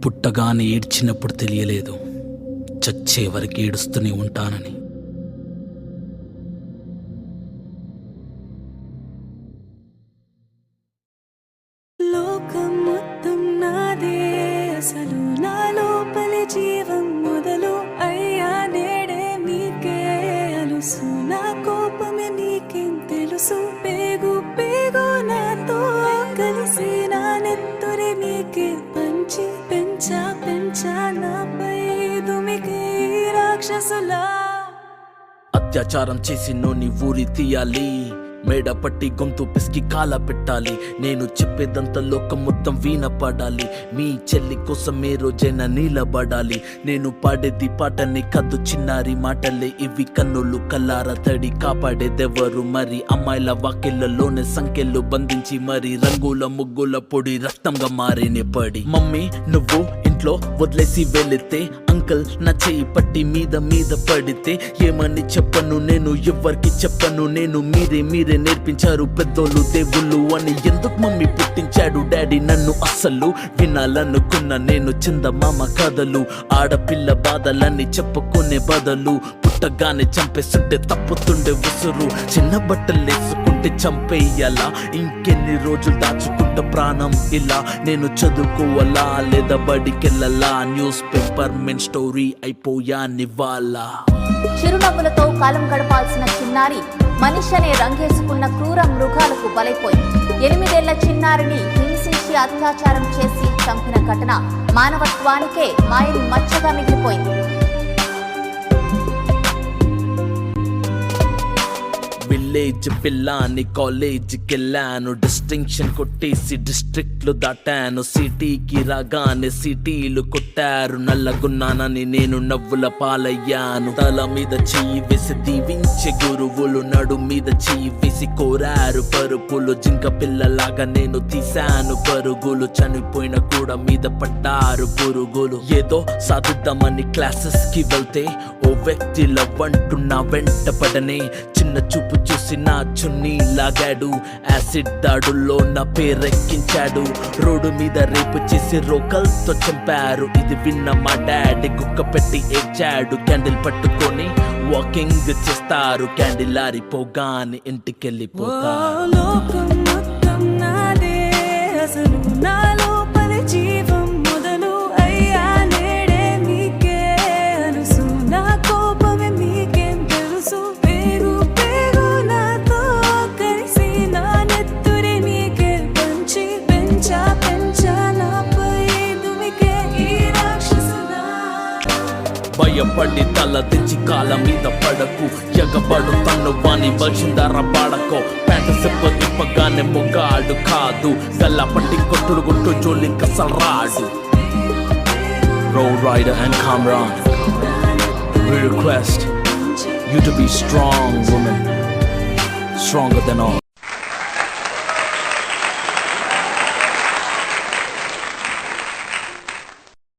పుట్టగానే ఏడ్చినప్పుడు తెలియలేదు, చచ్చే వరకు ఏడుస్తూనే ఉంటానని. లోకం మొత్తం నాదే, అసలు నా లోపలి జీవం మొదలు అయ్యా నేడే మీకే అలుసు. నా కోపమే మీకేం తెలుసు, పేగు పేగు నాతో కలిసి నా నెత్తురే మీకే పంచి పెంచా నాపై దుమికే రాక్షసులా. అత్యాచారం చేసి నోని ఊరి తీయాలి, మేడ పట్టి గొంతు పిసికి కాల పెట్టాలి. నేను చెప్పేదంతా లోకం మొత్తం వీణ పడాలి, మీ చెల్లి కోసం ఏ రోజైనా నిలబడాలి. నేను పాడేది పాటని కద్దు చిన్నారి మాటలే ఇవి, కన్నులు కల్లార తడి కాపాడేదెవరు మరి. అమ్మాయిల వాకిళ్లలోనే సంఖ్యలు బంధించి మరి, రంగుల ముగ్గుల పొడి రక్తంగా మారినే పడి. మమ్మీ నువ్వు ఇంట్లో వదిలేసి వెళితే, అంకల్ నా చేయి పట్టి మీద పడితే ఏమని చెప్పను నేను, ఎవ్వరికి చెప్పను నేను. మీరే నేర్పించారు పెద్దోళ్ళు దేవుళ్ళు అని. ఎందుకు మమ్మీ పుట్టించాడు డాడీ నన్ను, అస్సలు వినాలనుకున్న నేను చందమామ కథలు. ఆడపిల్ల బాధలన్నీ చెప్పుకునే బదులు, పుట్టగానే చంపేస్తుంటే తప్పుతుండే ఉసురు. చిన్న బట్టలు వేసుకుంటే చంపేయాలా, ఇంకెన్ని రోజులు దాచుకుంటే ప్రాణం ఇలా. నేను చదువుకోవాలా లేదా బడికెళ్ళాలా, న్యూస్ పేపర్ మెన్ స్టోరీ అయిపోయా నివాలా. చిరునవ్వులతో కాలం గడపాల్సిన చిన్నారి మనిషి అనే రంగేసుకున్న క్రూర మృగాలకు బలైపోయింది. 8 ఏళ్ల చిన్నారిని హింసించి అత్యాచారం చేసి చంపిన ఘటన మానవత్వానికే మాయని మచ్చగా మిగిలిపోయింది. విలేజ్ పిల్లాని కాలేజీకి వెళ్ళాను, డిస్టింక్షన్ కొట్టేసి డిస్ట్రిక్ట్లు దాటాను. సిటీకి రాగానే సిటీలు కొట్టారు, నల్లగున్నానని నేను నవ్వుల పాలయ్యాను. తల మీద చెయ్యి వేసి దీవించే గురువులు, నడు మీద చెయ్యి వేసి కోరారు పరుపులు. జింక పిల్లలాగా నేను తీశాను పరుగులు, చనిపోయిన కూడా మీద పడ్డారు పురుగులు. ఏదో సాధిద్దామని క్లాసెస్ కి వెళ్తే ఓ వ్యక్తి లవ్ అంటున్నా వెంట పడనే. చిన్న చూపు చూసి నా చున్నీ లాగాడు, యాసిడ్ దాడుల్లో నా పేరెక్కించాడు. రోడ్డు మీద రేపు చేసి రోకల్తో చంపారు. ఇది విన్న మా డాడీ గుక్క పెట్టి ఏడ్చాడు. క్యాండిల్ పట్టుకొని వాకింగ్ చేస్తారు, క్యాండిల్ ఆరిపోగానే ఇంటికెళ్ళిపోతారు. లోకం మొత్తం నాదే, అసలు నా లోపలి జీవం మొదలు అయ్యా నేడే మీకే అలుసు. నా కోపమే మీకేం తెలుసు, పేగు పేగు నాతో కలిసి నా నెత్తురే మీకే పంచి పెంచా నాపై దుమికే ఈ రాక్షసులా. భయపడి తల తెచ్చి కాళ్ళ మీద పడకు, ఎగబడు తన్ను వాణి వచిందర పాడకో. ప్యాంటు సెప్ప తిప్పగానే మొగాడు కాదు, గల్లా పట్టి కొట్టుడు గుట్టు జోలింక సల్రాడు. Road Rider and Kamran, we request you to be strong woman, stronger than all.